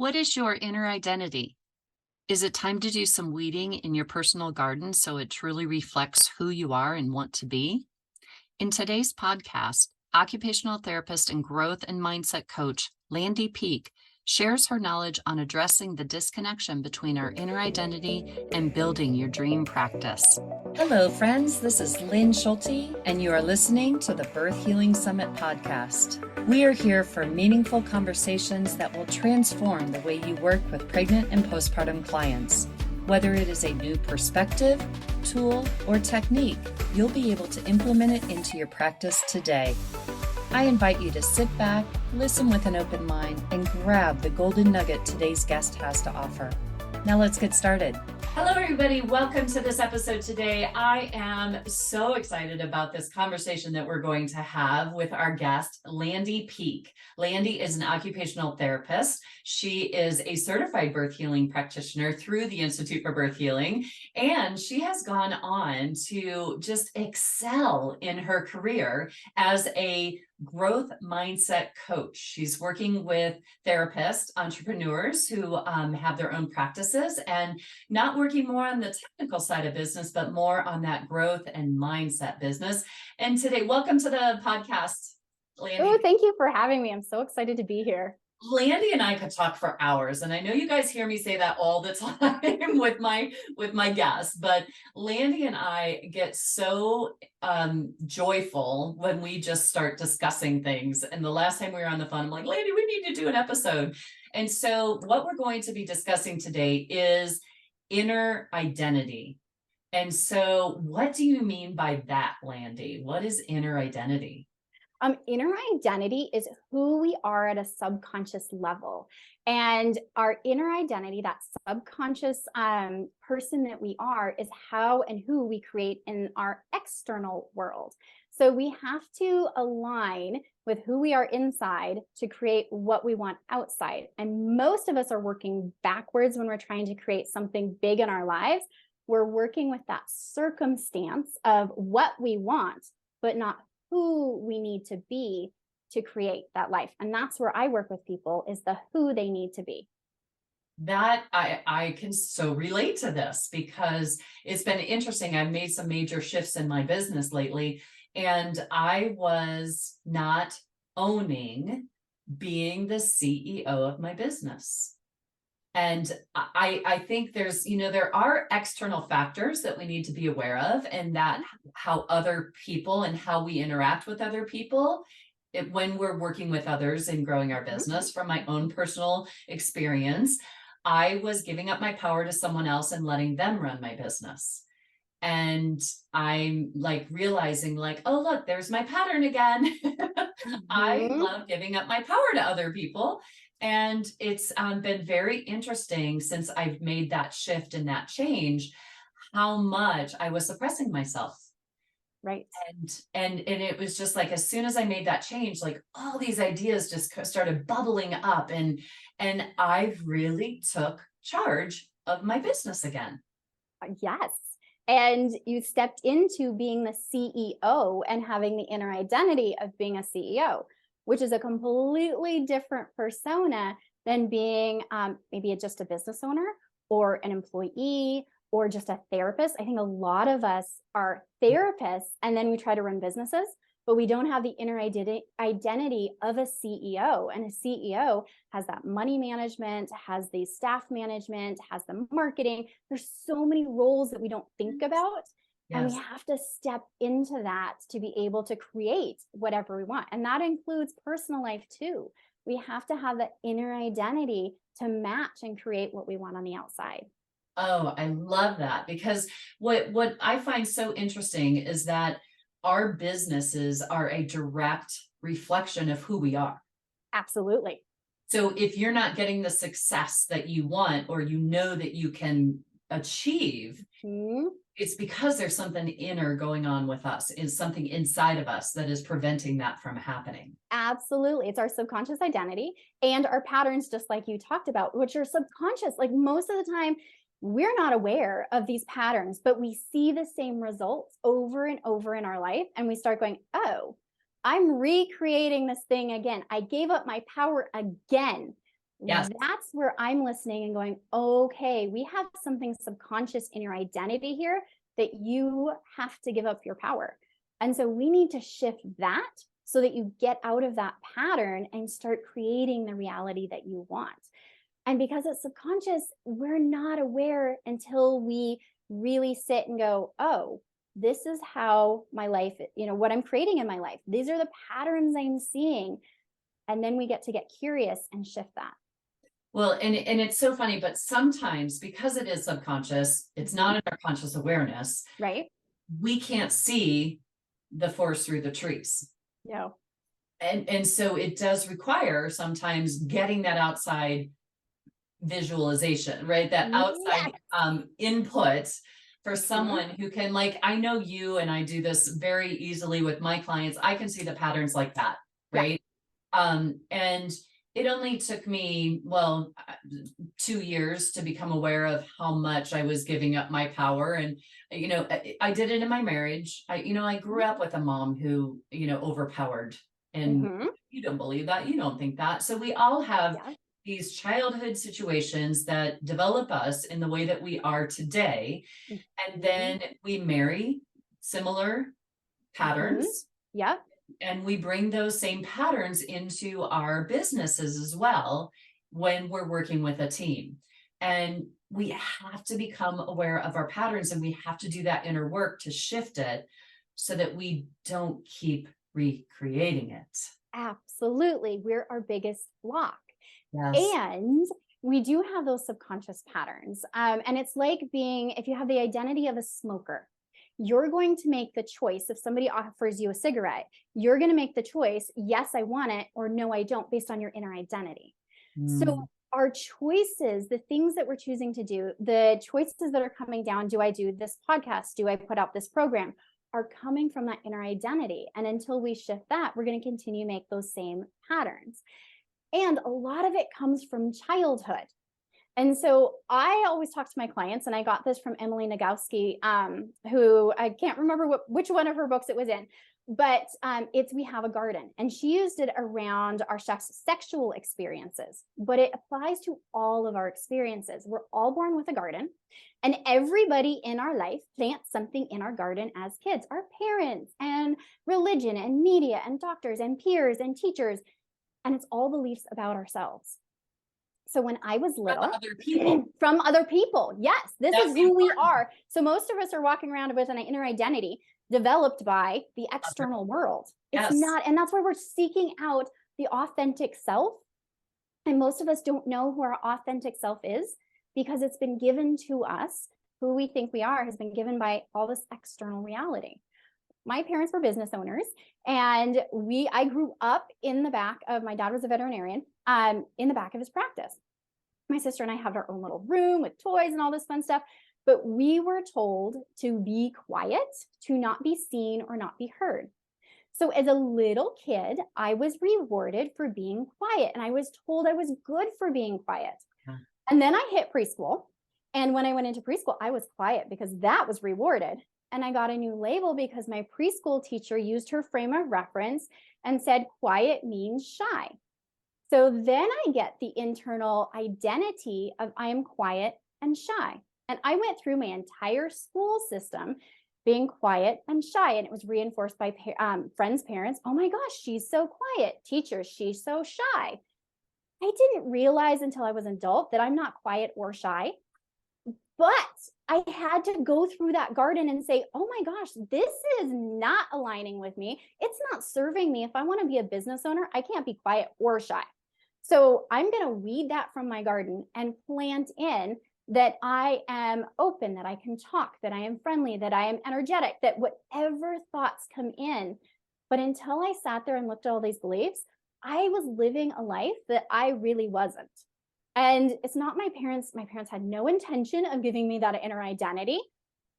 What is your inner identity? Is it time to do some weeding in your personal garden so it truly reflects who you are and want to be? In today's podcast, occupational therapist and growth and mindset coach Landy Peek shares her knowledge on addressing the disconnection between our inner identity and building your dream practice. Hello, friends. This is Lynn Schulte, and you are listening to the Birth Healing Summit podcast. We are here for meaningful conversations that will transform the way you work with pregnant and postpartum clients. Whether it is a new perspective, tool, or technique, you'll be able to implement it into your practice today. I invite you to sit back, listen with an open mind, and grab the golden nugget today's guest has to offer. Now let's get started. Hello, everybody. Welcome to this episode today. I am so excited about this conversation that we're going to have with our guest, Landy Peek. Landy is an occupational therapist. She is a certified birth healing practitioner through the Institute for Birth Healing, and she has gone on to just excel in her career as a growth mindset coach. She's working with therapists, entrepreneurs who have their own practices and not working more on the technical side of business, but more on that growth and mindset business. And today, welcome to the podcast, Landy. Oh, thank you for having me. I'm so excited to be here. Landy and I could talk for hours, and I know you guys hear me say that all the time with my guests, but Landy and I get so joyful when we just start discussing things. And the last time we were on the phone, I'm like, Landy, we need to do an episode. And so what we're going to be discussing today is inner identity. And so what do you mean by that, Landy? What is inner identity? Inner identity is who we are at a subconscious level. And our inner identity, that subconscious person that we are, is how and who we create in our external world. So we have to align with who we are inside to create what we want outside. And most of us are working backwards when we're trying to create something big in our lives. We're working with that circumstance of what we want, but not who we need to be to create that life. And that's where I work with people, is the who they need to be. That I can so relate to this because it's been interesting. I've made some major shifts in my business lately, and I was not owning being the CEO of my business. And I think there are external factors that we need to be aware of, and that how other people and how we interact with other people when we're working with others and growing our business. From my own personal experience, I was giving up my power to someone else and letting them run my business. And I'm like realizing like, oh, look, there's my pattern again. I love giving up my power to other people. And it's been very interesting since I've made that shift and that change, how much I was suppressing myself. Right. And it was just like, as soon as I made that change, like all these ideas just started bubbling up, and I really took charge of my business again. Yes. And you stepped into being the CEO and having the inner identity of being a CEO, which is a completely different persona than being maybe just a business owner or an employee or just a therapist. I think a lot of us are therapists and then we try to run businesses, but we don't have the inner identity of a CEO. And a CEO has that money management, has the staff management, has the marketing. There's so many roles that we don't think about. Yes. And we have to step into that to be able to create whatever we want. And that includes personal life too. We have to have the inner identity to match and create what we want on the outside. Oh, I love that, because what I find so interesting is that our businesses are a direct reflection of who we are. Absolutely. So if you're not getting the success that you want, or you know that you can achieve, it's because there's something inner going on with us. Is something inside of us that is preventing that from happening. Absolutely. It's our subconscious identity and our patterns, just like you talked about, which are subconscious. Like most of the time, we're not aware of these patterns, but we see the same results over and over in our life. And we start going, oh, I'm recreating this thing again. I gave up my power again. Yes. That's where I'm listening and going, okay, we have something subconscious in your identity here that you have to give up your power. And so we need to shift that so that you get out of that pattern and start creating the reality that you want. And because it's subconscious, we're not aware until we really sit and go, oh, this is how my life, what I'm creating in my life. These are the patterns I'm seeing. And then we get to get curious and shift that. Well, and it's so funny, but sometimes because it is subconscious, it's not in our conscious awareness, right? We can't see the forest through the trees. No. And so it does require sometimes getting that outside visualization, right? That outside input for someone who can, like, I know you, and I do this very easily with my clients. I can see the patterns like that, right? And it only took me, 2 years to become aware of how much I was giving up my power. And, I did it in my marriage. I grew up with a mom who, overpowered, and you don't believe that, you don't think that. So we all have these childhood situations that develop us in the way that we are today. And then we marry similar patterns. And we bring those same patterns into our businesses as well when we're working with a team. And we have to become aware of our patterns, and we have to do that inner work to shift it so that we don't keep recreating it. Absolutely. We're our biggest block. Yes. And we do have those subconscious patterns. And it's like if you have the identity of a smoker, you're going to make the choice. If somebody offers you a cigarette, you're going to make the choice, yes, I want it, or no, I don't, based on your inner identity. So our choices, the things that we're choosing to do, the choices that are coming down, do I do this podcast? Do I put out this program? Are coming from that inner identity. And until we shift that, we're going to continue to make those same patterns. And a lot of it comes from childhood. And so I always talk to my clients, and I got this from Emily Nagoski, who I can't remember which one of her books it was in, but it's We Have a Garden. And she used it around our sexual experiences, but it applies to all of our experiences. We're all born with a garden, and everybody in our life plants something in our garden as kids. Our parents and religion and media and doctors and peers and teachers, and it's all beliefs about ourselves. So when I was little, from other people, yes, this is who we are. So most of us are walking around with an inner identity developed by the external world. It's not, and that's why we're seeking out the authentic self. And most of us don't know who our authentic self is, because it's been given to us. Who we think we are has been given by all this external reality. My parents were business owners, and I grew up in the back of, my dad was a veterinarian, in the back of his practice. My sister and I have our own little room with toys and all this fun stuff, but we were told to be quiet, to not be seen or not be heard. So as a little kid, I was rewarded for being quiet, and I was told I was good for being quiet. And then I hit preschool. And when I went into preschool, I was quiet because that was rewarded. And I got a new label because my preschool teacher used her frame of reference and said, quiet means shy. So then I get the internal identity of I am quiet and shy. And I went through my entire school system being quiet and shy. And it was reinforced by friends' parents. Oh my gosh, she's so quiet. Teachers, she's so shy. I didn't realize until I was an adult that I'm not quiet or shy. But I had to go through that garden and say, oh my gosh, this is not aligning with me. It's not serving me. If I want to be a business owner, I can't be quiet or shy. So I'm going to weed that from my garden and plant in that I am open, that I can talk, that I am friendly, that I am energetic, that whatever thoughts come in. But until I sat there and looked at all these beliefs, I was living a life that I really wasn't. And it's not my parents. My parents had no intention of giving me that inner identity.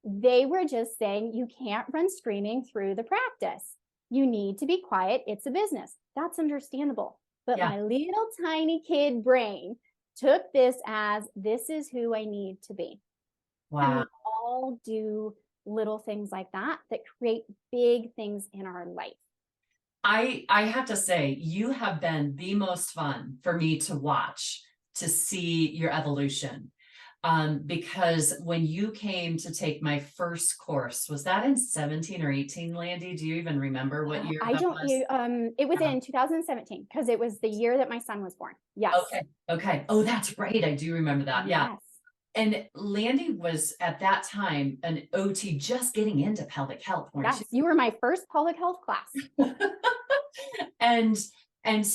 They were just saying, you can't run screaming through the practice. You need to be quiet. It's a business. That's understandable. But my little tiny kid brain took this as, this is who I need to be. Wow. And we all do little things like that create big things in our life. I have to say, you have been the most fun for me to watch to see your evolution. Because when you came to take my first course, was that in 17 or 18, Landy? Do you even remember what year I that don't, was? it was in 2017 because it was the year that my son was born. Yes. Okay. Okay. Oh, that's right. I do remember that. Yeah. Yes. And Landy was at that time an OT just getting into pelvic health, weren't Yes. You were my first public health class. you? And and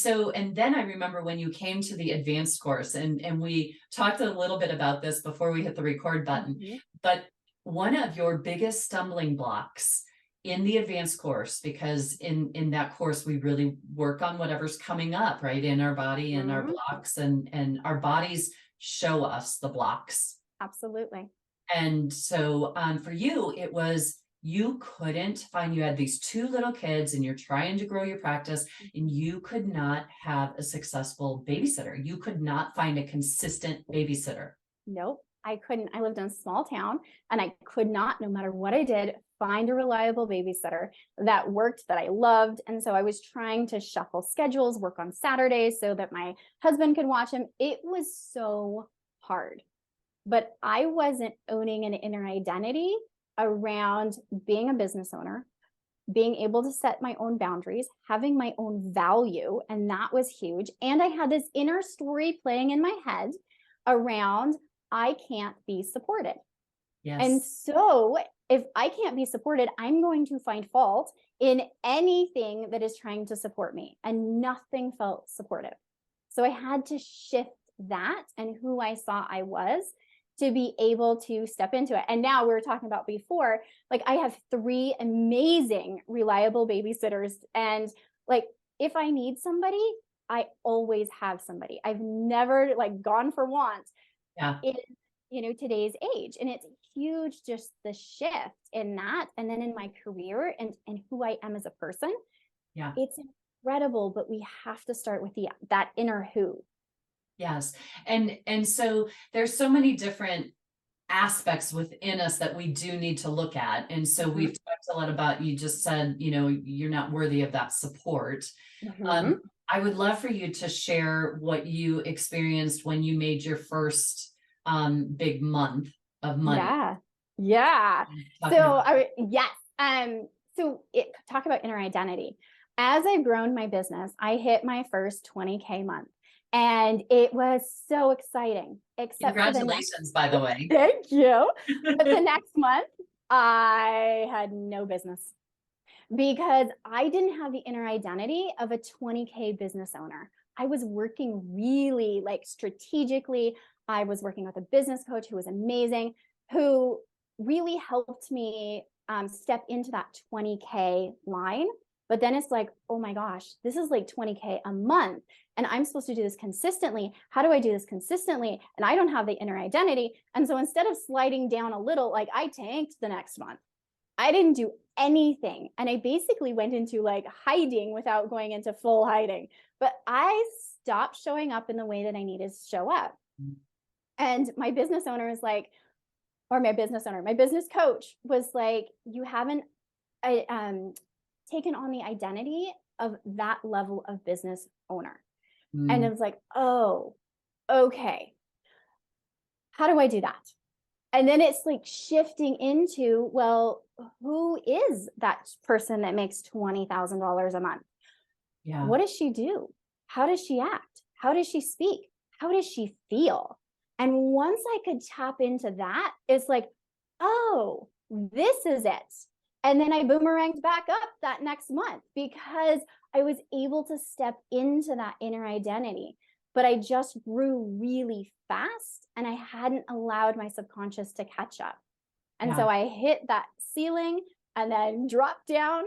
then I remember when you came to the advanced course, and we talked a little bit about this before we hit the record button, but one of your biggest stumbling blocks in the advanced course, because in that course we really work on whatever's coming up, right, in our body and our blocks, and our bodies show us the blocks. Absolutely. And so for you, it was you couldn't find, you had these two little kids and you're trying to grow your practice, and you could not have a successful babysitter. You could not find a consistent babysitter. Nope, I couldn't. I lived in a small town and I could not, no matter what I did, find a reliable babysitter that worked, that I loved. And so I was trying to shuffle schedules, work on Saturdays so that my husband could watch him. It was so hard, but I wasn't owning an inner identity around being a business owner, being able to set my own boundaries, having my own value. And that was huge. And I had this inner story playing in my head around, I can't be supported. Yes. And so if I can't be supported, I'm going to find fault in anything that is trying to support me. And nothing felt supportive. So I had to shift that and who I saw I was to be able to step into it. And now we were talking about before, like I have 3 amazing, reliable babysitters. And like, if I need somebody, I always have somebody. I've never like gone for want in, today's age. And it's huge, just the shift in that. And then in my career and who I am as a person, it's incredible, but we have to start with that inner who. Yes. And so there's so many different aspects within us that we do need to look at. And so we've talked a lot about, you just said, you're not worthy of that support. I would love for you to share what you experienced when you made your first big month of money. Yeah. So talk about inner identity. As I've grown my business, I hit my first 20K month. And it was so exciting. Except congratulations, by the way. Thank you. But the next month, I had no business because I didn't have the inner identity of a 20K business owner. I was working really like strategically. I was working with a business coach who was amazing, who really helped me step into that 20K line. But then it's like, oh my gosh, this is like 20K a month. And I'm supposed to do this consistently. How do I do this consistently? And I don't have the inner identity. And so instead of sliding down a little, like I tanked the next month. I didn't do anything. And I basically went into like hiding without going into full hiding. But I stopped showing up in the way that I needed to show up. And my business owner is like, or my business coach was like, you haven't taken on the identity of that level of business owner. And it was like, oh, okay. How do I do that? And then it's like shifting into, well, who is that person that makes $20,000 a month? What does she do? How does she act? How does she speak? How does she feel? And once I could tap into that, it's like, oh, this is it. And then I boomeranged back up that next month because I was able to step into that inner identity, but I just grew really fast and I hadn't allowed my subconscious to catch up. And so I hit that ceiling and then dropped down,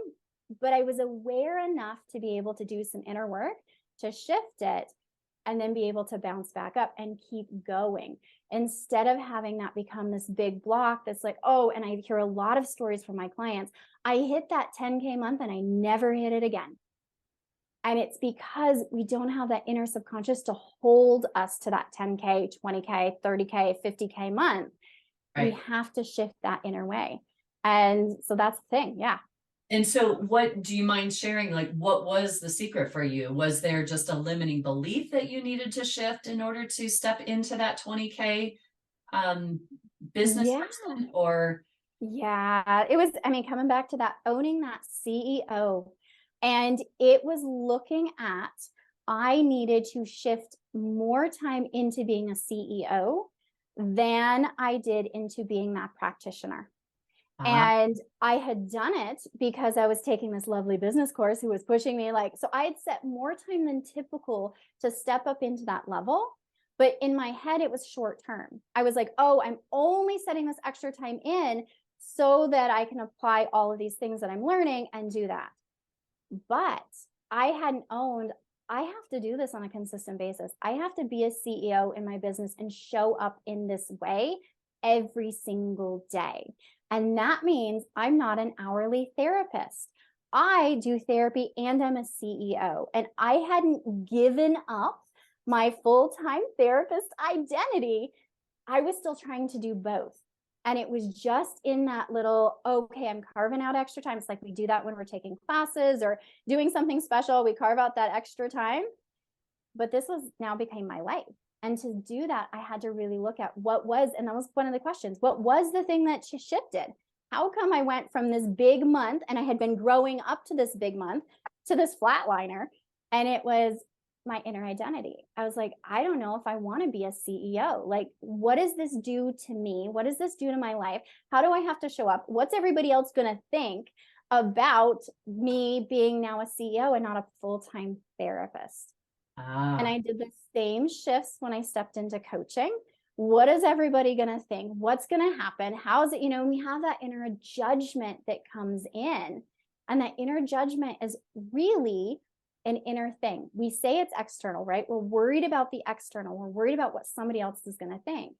but I was aware enough to be able to do some inner work to shift it and then be able to bounce back up and keep going instead of having that become this big block that's like, oh, and I hear a lot of stories from my clients. I hit that 10K month and I never hit it again. And it's because we don't have that inner subconscious to hold us to that 10K, 20K, 30K, 50K month. Right. We have to shift that inner way. And so that's the thing. Yeah. And so what do you mind sharing? Like, what was the secret for you? Was there just a limiting belief that you needed to shift in order to step into that 20K um, business Yeah. person? Or Yeah, it was, I mean, coming back to that, owning that CEO. And it was looking at, I needed to shift more time into being a CEO than I did into being that practitioner. ah, And I had done it because I was taking this lovely business course who was pushing me like, so I had set more time than typical to step up into that level. But in my head, it was short term. I was like, oh, I'm only setting this extra time in so that I can apply all of these things that I'm learning and do that. But I hadn't owned, I have to do this on a consistent basis. I have to be a CEO in my business and show up in this way every single day. And that means I'm not an hourly therapist. I do therapy and I'm a CEO. And I hadn't given up my full time therapist identity. I was still trying to do both. And it was just in that little, okay, I'm carving out extra time. It's like we do that when we're taking classes or doing something special. We carve out that extra time. But this was now became my life. And to do that, I had to really look at what was, and that was one of the questions, what was the thing that shifted? How come I went from this big month and I had been growing up to this big month to this flatliner? And it was my inner identity. I was like, I don't know if I want to be a CEO. Like, what does this do to me? What does this do to my life? How do I have to show up? What's everybody else going to think about me being now a CEO and not a full-time therapist? And ah, I did the same shifts when I stepped into coaching. What is everybody going to think? What's going to happen? How is it? We have that inner judgment that comes in. And that inner judgment is really an inner thing. We say it's external, right? We're worried about the external. We're worried about what somebody else is going to think.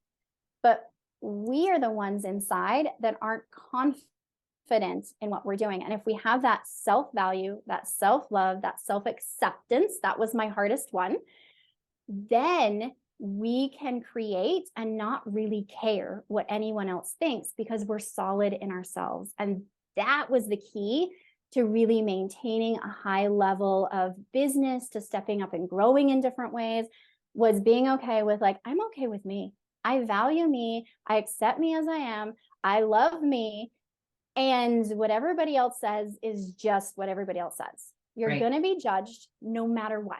But we are the ones inside that aren't confident in what we're doing. And if we have that self-value, that self-love, that self-acceptance, that was my hardest one, then we can create and not really care what anyone else thinks because we're solid in ourselves. And that was the key to really maintaining a high level of business, to stepping up and growing in different ways, was being okay with like, I'm okay with me. I value me. I accept me as I am. I love me. And what everybody else says is just what everybody else says. You're right, going to be judged no matter what.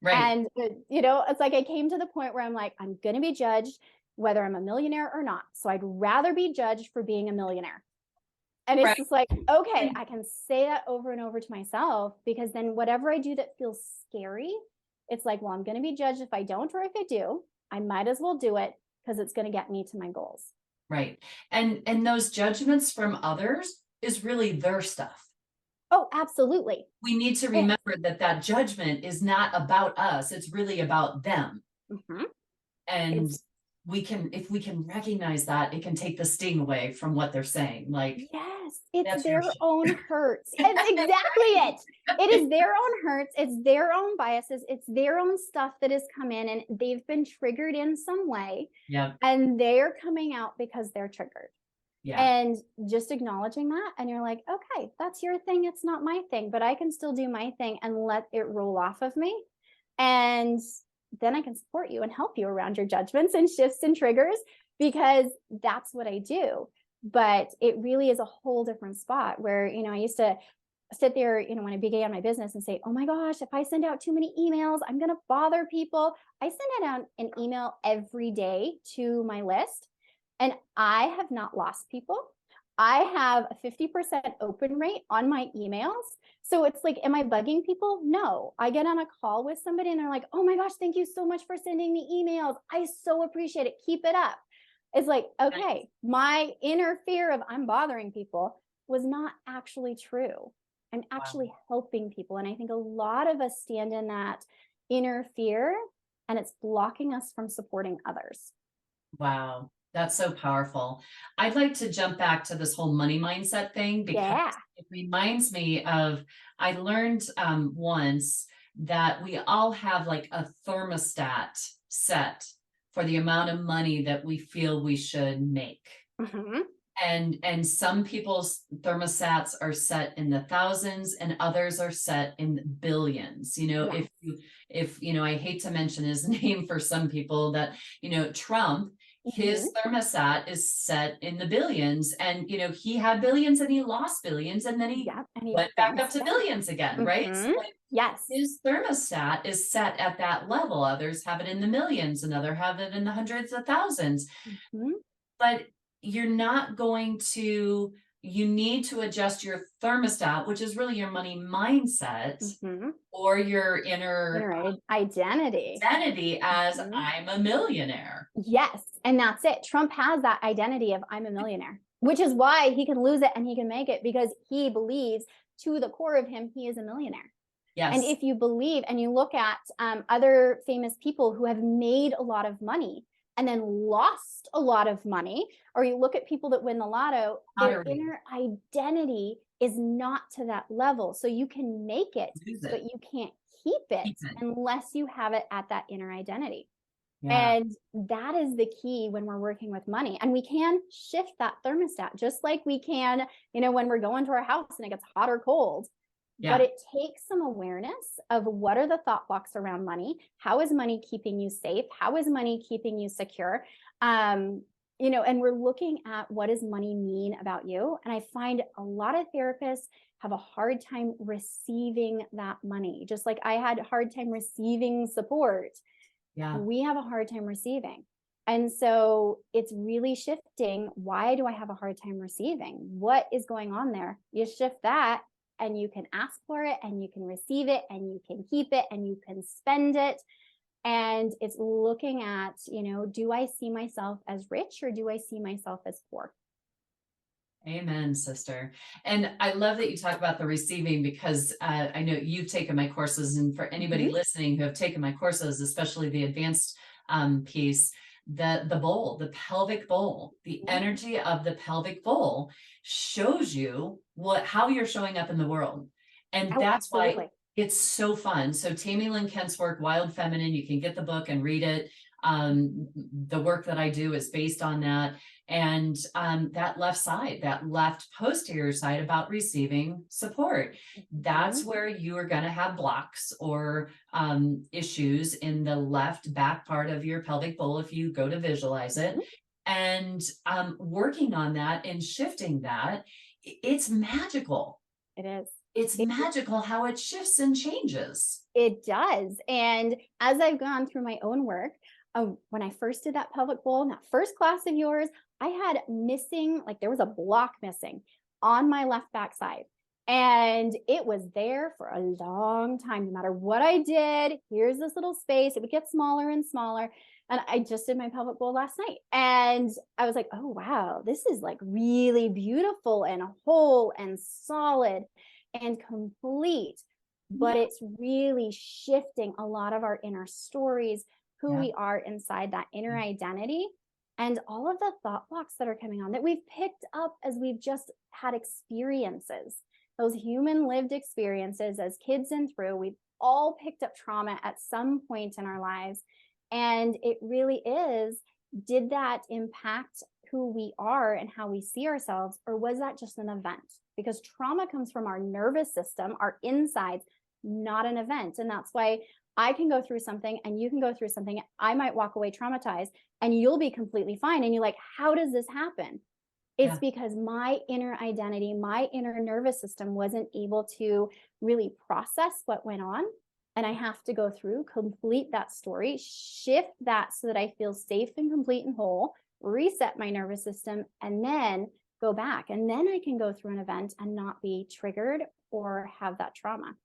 right, And, it's like I came to the point where I'm like, I'm going to be judged whether I'm a millionaire or not. So I'd rather be judged for being a millionaire. And it's right. just like, okay, And I can say that over and over to myself because then whatever I do that feels scary, it's like, well, I'm going to be judged if I don't, or if I do, I might as well do it because it's going to get me to my goals. right. And those judgments from others is really their stuff. Oh, absolutely. We need to And, remember that that judgment is not about us. It's really about them. mhm. And It's if we can recognize that, it can take the sting away from what they're saying. Like, Yes, it's that's your their shit. own hurts. It's exactly it. It is their own hurts. It's their own biases. It's their own stuff that has come in and they've been triggered in some way. Yeah, And they're coming out because they're triggered. yeah, And just acknowledging that. And you're like, okay, that's your thing. It's not my thing, but I can still do my thing and let it roll off of me. And then I can support you and help you around your judgments and shifts and triggers because that's what I do. But it really is a whole different spot where, I used to sit there, when I began my business and say, oh my gosh, if I send out too many emails, I'm going to bother people. I send out an email every day to my list and I have not lost people. I have a 50% open rate on my emails. So it's like, am I bugging people? No. I get on a call with somebody and they're like, oh my gosh, thank you so much for sending me emails. I so appreciate it. Keep it up. It's like, okay, my inner fear of I'm bothering people was not actually true. I'm wow, actually helping people. And I think a lot of us stand in that inner fear and it's blocking us from supporting others. wow. That's so powerful. I'd like to jump back to this whole money mindset thing because Yeah. it reminds me of I learned once that we all have like a thermostat set for the amount of money that we feel we should make. Mhm. And some people's thermostats are set in the thousands and others are set in billions. Yes. If I hate to mention his name for some people, that Trump, Mhm. his thermostat is set in the billions, and he had billions and he lost billions and then he Yep. And he went back up bounced to back. billions again, right? So Mhm. like Yes. his thermostat is set at that level. Others have it in the millions, and other have it in the hundreds of thousands. Mhm. But you're not going to, you need to adjust your thermostat, which is really your money mindset, Mhm. or your inner Inner identity. identity as Mhm. I'm a millionaire. Yes, and that's it. Trump has that identity of I'm a millionaire, which is why he can lose it and he can make it, because he believes to the core of him he is a millionaire. And Yes. if you believe and you look at other famous people who have made a lot of money and then lost a lot of money, or you look at people that win the lotto, their Pottery. inner identity is not to that level. So you can make it, Use but it. you can't keep it Keep it. unless you have it at that inner identity. Yeah. And that is the key when we're working with money. And we can shift that thermostat just like we can, when we're going to our house and it gets hot or cold. But Yeah. it takes some awareness of what are the thought blocks around money? How is money keeping you safe? How is money keeping you secure? And we're looking at what does money mean about you? And I find a lot of therapists have a hard time receiving that money. Just like I had a hard time receiving support, Yeah. we have a hard time receiving. And so it's really shifting. Why do I have a hard time receiving? What is going on there? You shift that and you can ask for it and you can receive it and you can keep it and you can spend it. And it's looking at, do I see myself as rich or do I see myself as poor? Amen, sister. And I love that you talk about the receiving, because I know you've taken my courses, and for anybody Mhm. listening who have taken my courses, especially the advanced piece, the bowl, the pelvic bowl, the Mhm. energy of the pelvic bowl shows you how you're showing up in the world. And Oh, that's why absolutely. it's so fun. So Tammy Lynn Kent's work, Wild Feminine, you can get the book and read it. The work that I do is based on that. And that left side, that left posterior side about receiving support, that's Mhm. where you are going to have blocks or issues in the left back part of your pelvic bowl if you go to visualize it. Mhm. And working on that and shifting that, it's magical. It is. It's It magical how it shifts and changes. It does. And as I've gone through my own work, when I first did that pelvic bowl in that first class of yours, I had missing, like there was a block missing on my left back side. And it was there for a long time. No matter what I did, here's this little space. It would get smaller and smaller. And I just did my pelvic bowl last night. And I was like, oh, wow, this is like really beautiful and whole and solid and complete, but Yeah. it's really shifting a lot of our inner stories, who Yeah. we are inside that inner identity, and all of the thought blocks that are coming on that we've picked up as we've just had experiences, those human lived experiences as kids and through. We've all picked up trauma at some point in our lives. And it really is, did that impact who we are and how we see ourselves, or was that just an event? Because trauma comes from our nervous system, our insides, not an event. And that's why I can go through something and you can go through something. I might walk away traumatized and you'll be completely fine. And you're like, how does this happen? It's Yeah. because my inner identity, my inner nervous system wasn't able to really process what went on. And I have to go through, complete that story, shift that so that I feel safe and complete and whole, reset my nervous system, and then go back. And then I can go through an event and not be triggered or have that trauma.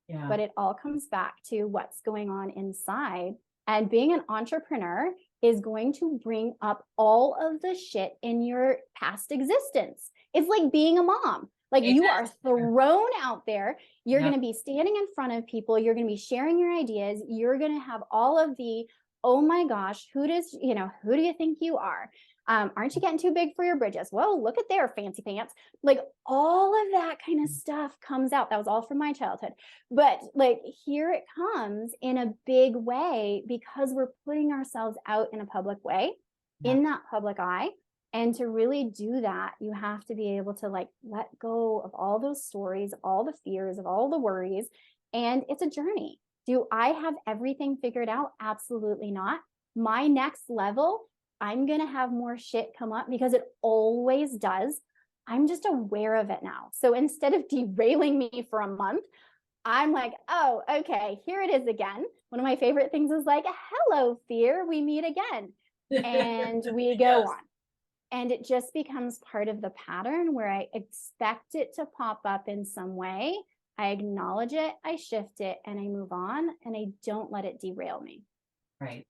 Yeah. But it all comes back to what's going on inside. And being an entrepreneur is going to bring up all of the shit in your past existence. It's like being a mom. Like you are Amen. thrown out there. You're Yeah. going to be standing in front of people. You're going to be sharing your ideas. You're going to have all of the, oh my gosh, who do you think you are? Aren't you getting too big for your bridges? Well, look at their fancy pants. Like all of that kind of stuff comes out. That was all from my childhood. But like here it comes in a big way because we're putting ourselves out in a public way, Yeah. in that public eye. And to really do that, you have to be able to like let go of all those stories, all the fears, of all the worries. And it's a journey. Do I have everything figured out? Absolutely not. My next level, I'm going to have more shit come up because it always does. I'm just aware of it now. So instead of derailing me for a month, I'm like, oh, okay, here it is again. One of my favorite things is like, hello, fear, we meet again. And we go Yes. on. And it just becomes part of the pattern where I expect it to pop up in some way. I acknowledge it, I shift it, and I move on, and I don't let it derail me. Right.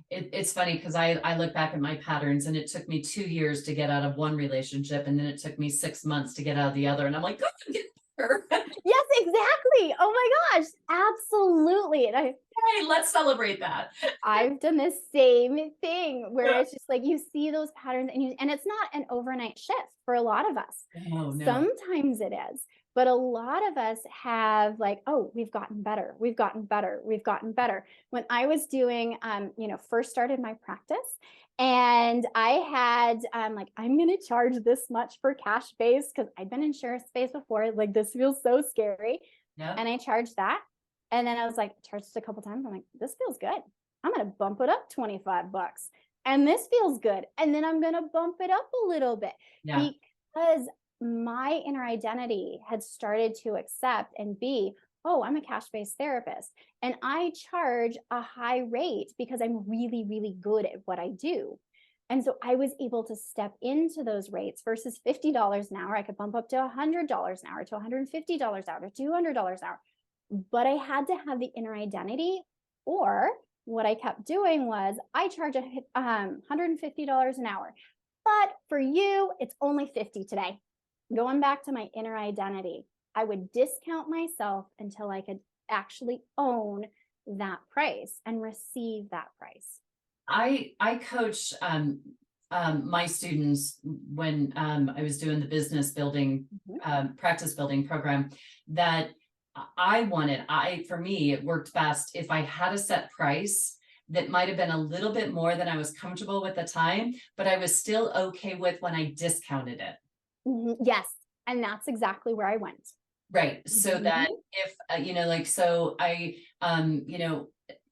It's funny because I look back at my patterns, and it took me 2 years to get out of one relationship, and then it took me 6 months to get out of the other. And I'm like, go get her. Yes, exactly. Oh my gosh, absolutely. And Hey, let's celebrate that. I've done the same thing where Yeah. it's just like you see those patterns and it's not an overnight shift for a lot of us. Oh no. Sometimes it is, but a lot of us have like, oh, we've gotten better. We've gotten better. We've gotten better. When I was doing, first started my practice and I had, like, I'm going to charge this much for cash base because I'd been in share space before. Like, this feels so scary. Yeah. And I charged that. And then I was like, charged it a couple times. I'm like, this feels good. I'm going to bump it up $25. And this feels good. And then I'm going to bump it up a little bit Yeah. because my inner identity had started to accept and be, oh, I'm a cash-based therapist. And I charge a high rate because I'm really, really good at what I do. And so I was able to step into those rates versus $50 an hour. I could bump up to $100 an hour, to $150 an hour, to $200 an hour. But I had to have the inner identity, or what I kept doing was I charge $150 an hour. But for you, it's only 50 today. Going back to my inner identity, I would discount myself until I could actually own that price and receive that price. I coach my students when I was doing the business building practice building program that for me, it worked best if I had a set price that might have been a little bit more than I was comfortable with at the time, but I was still okay with when I discounted it. Yes. And that's exactly where I went. Right. So that if, so I,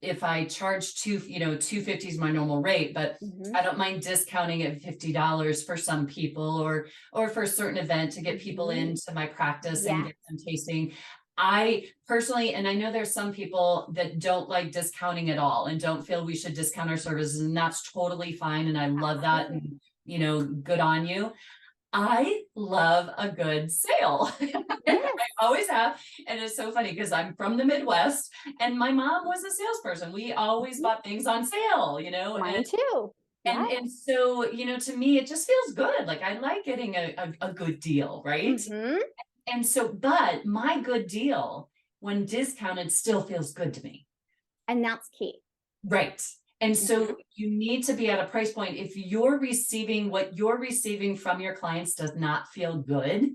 if I charge 250 is my normal rate, but I don't mind discounting at $50 for some people or for a certain event to get people into my practice and get them tasting. I personally, and I know there's some people that don't like discounting at all and don't feel we should discount our services, and that's totally fine. And I love that. And, good on you. I love a good sale. I always have. And it's so funny because I'm from the Midwest and my mom was a salesperson. We always bought things on sale, Mine too. Yeah. And so, to me, it just feels good. Like I like getting a good deal, right? And so, but my good deal when discounted still feels good to me. And that's key. Right. And so you need to be at a price point. If you're receiving what you're receiving from your clients does not feel good,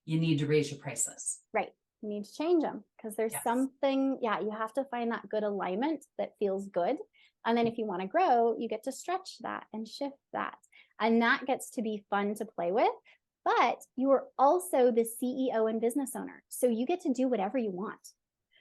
you need to raise your prices. Right. You need to change them because there's something, you have to find that good alignment that feels good. And then if you want to grow, you get to stretch that and shift that. And that gets to be fun to play with. But you are also the CEO and business owner. So you get to do whatever you want.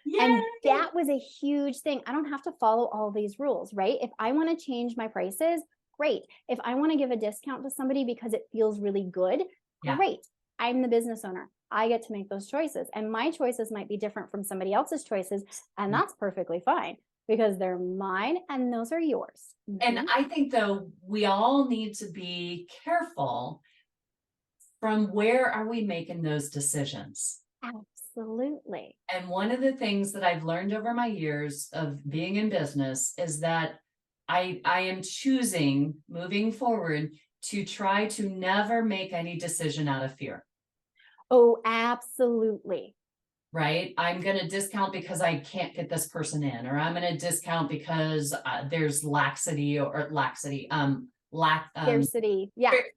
Yay. And that was a huge thing. I don't have to follow all these rules, right? If I want to change my prices, great. If I want to give a discount to somebody because it feels really good, great. I'm the business owner. I get to make those choices. And my choices might be different from somebody else's choices. And that's perfectly fine because they're mine and those are yours. And I think, though, we all need to be careful from where are we making those decisions? Absolutely. And one of the things that I've learned over my years of being in business is that I am choosing moving forward to try to never make any decision out of fear. Oh, absolutely. Right. I'm going to discount because I can't get this person in, or I'm going to discount because there's scarcity.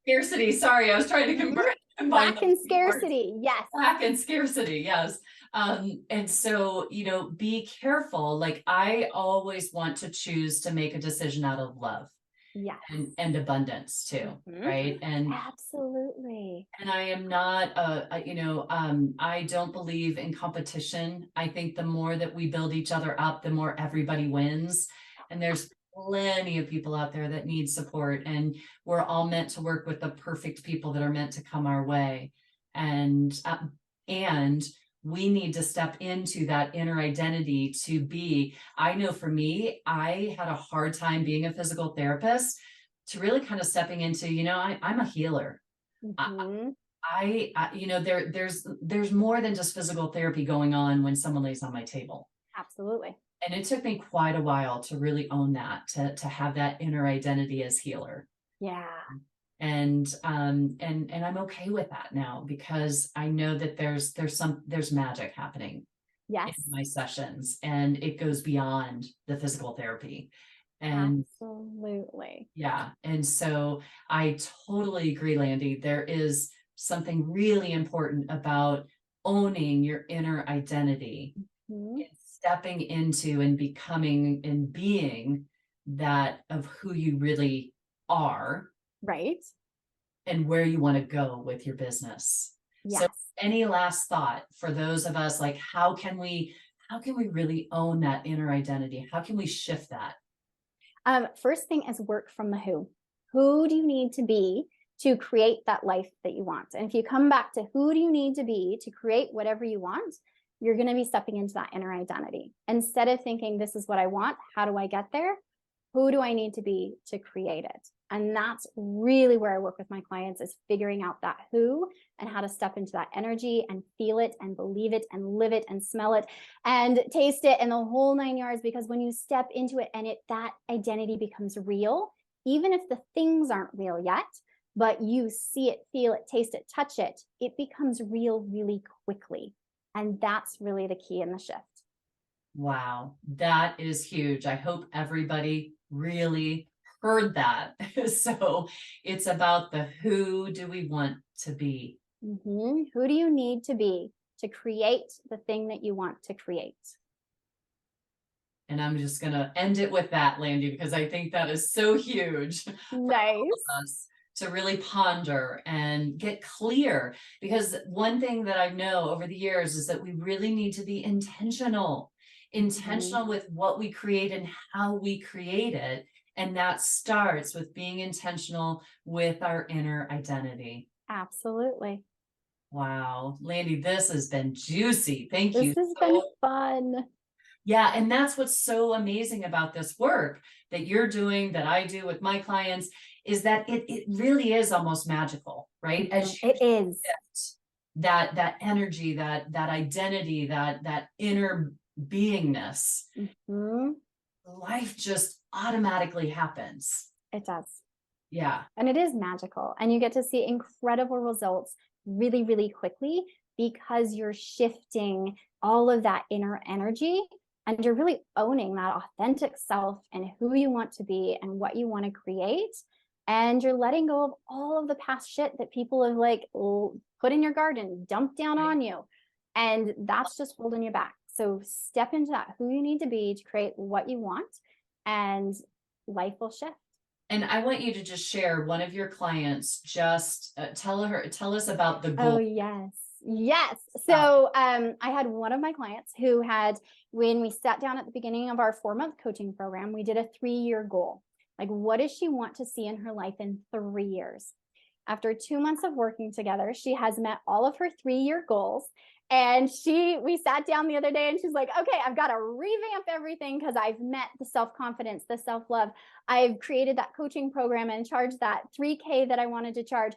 Scarcity. Sorry, I was trying to convert. Lack and scarcity. Yes. Lack and scarcity. Yes. And so, be careful. Like I always want to choose to make a decision out of love. Yes. and abundance too, right? Absolutely. And I am not, I don't believe in competition. I think the more that we build each other up, the more everybody wins. And there's plenty of people out there that need support, and we're all meant to work with the perfect people that are meant to come our way. And we need to step into that inner identity to be. I know for me, I had a hard time being a physical therapist, to really kind of stepping into, I'm a healer. Mm-hmm. There's more than just physical therapy going on when someone lays on my table. Absolutely. And it took me quite a while to really own that, to have that inner identity as healer. Yeah. And I'm okay with that now, because I know that there's magic happening in Yes. my sessions, and it goes beyond the physical therapy. And Absolutely. yeah, and so I totally agree, Landy. There is something really important about owning your inner identity, Mhm. and stepping into and becoming and being that of who you really are, Right. and where you want to go with your business. So Yes. any last thought for those of us, like, how can we really own that inner identity? How can we shift that? First thing is work from the who. Who do you need to be to create that life that you want? And if you come back to who do you need to be to create whatever you want, you're going to be stepping into that inner identity. Instead of thinking, this is what I want, how do I get there? Who do I need to be to create it? And that's really where I work with my clients, is figuring out that who and how to step into that energy and feel it and believe it and live it and smell it and taste it and the whole 9 yards. Because when you step into it and that identity becomes real, even if the things aren't real yet, but you see it, feel it, taste it, touch it, it becomes real really quickly. And that's really the key in the shift. Wow, that is huge. I hope everybody really heard that. So it's about the who do we want to be? Mm-hmm. Who do you need to be to create the thing that you want to create? And I'm just going to end it with that, Landy, because I think that is so huge for all Nice. of us to really ponder and get clear. Because one thing that I know over the years is that we really need to be intentional with what we create and how we create it. And that starts with being intentional with our inner identity. Absolutely. Wow, Landy, this has been juicy. Thank This you has been so. fun. Yeah, and that's what's so amazing about this work that you're doing, that I do with my clients, is that it really is almost magical, right? As you It is. shift that energy, that identity, that inner beingness, Mhm. life just automatically happens. It does. Yeah. And it is magical. And you get to see incredible results really, really quickly because you're shifting all of that inner energy and you're really owning that authentic self and who you want to be and what you want to create. And you're letting go of all of the past shit that people have like put in your garden, dumped down on you. And that's just holding you back. So step into that who you need to be to create what you want, and life will shift. And I want you to just share one of your clients, just tell us about the Oh, goal. yes. Yes. So I had one of my clients who had, when we sat down at the beginning of our 4-month coaching program, we did a 3-year goal. Like, what does she want to see in her life in 3 years? After 2 months of working together, she has met all of her 3-year goals. And we sat down the other day and she's like, okay, I've got to revamp everything because I've met the self-confidence, the self-love. I've created that coaching program and charged that $3,000 that I wanted to charge.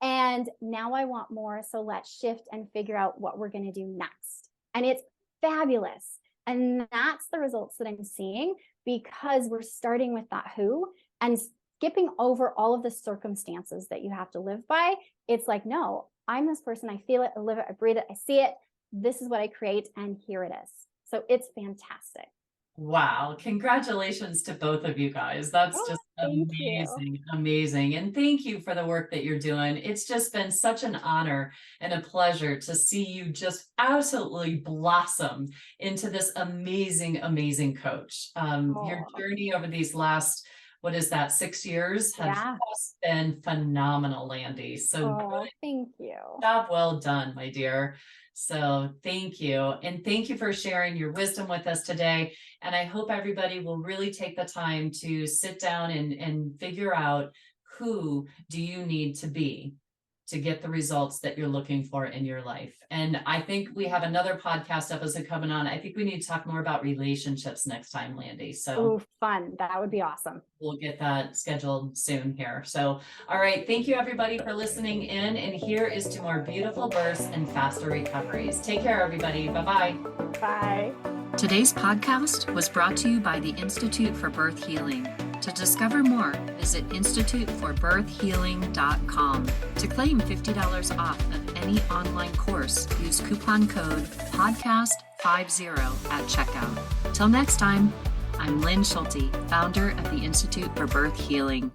And now I want more. So let's shift and figure out what we're going to do next. And it's fabulous. And that's the results that I'm seeing because we're starting with that who and skipping over all of the circumstances that you have to live by. It's like, no, I'm this person. I feel it, I live it, I breathe it, I see it. This is what I create, and here it is. So it's fantastic. Wow. Congratulations to both of you guys. That's just Thank you. amazing, amazing. And thank you for the work that you're doing. It's just been such an honor and a pleasure to see you just absolutely blossom into this amazing, amazing coach. Your journey over these last what is that, 6 years have Yeah. just been phenomenal, Landy. So Oh, thank you. job well done, my dear. So thank you. And thank you for sharing your wisdom with us today. And I hope everybody will really take the time to sit down and figure out, who do you need to be to get the results that you're looking for in your life. And I think we have another podcast episode coming on. I think we need to talk more about relationships next time, Landy. So Oh, fun. That would be awesome. we'll get that scheduled soon here. So, all right. Thank you, everybody, for listening in. And here is to more beautiful births and faster recoveries. Take care, everybody. Bye-bye. Bye. Today's podcast was brought to you by the Institute for Birth Healing. To discover more, visit instituteforbirthhealing.com. To claim $50 off of any online course, use coupon code podcast50 at checkout. Till next time, I'm Lynn Schulte, founder of the Institute for Birth Healing.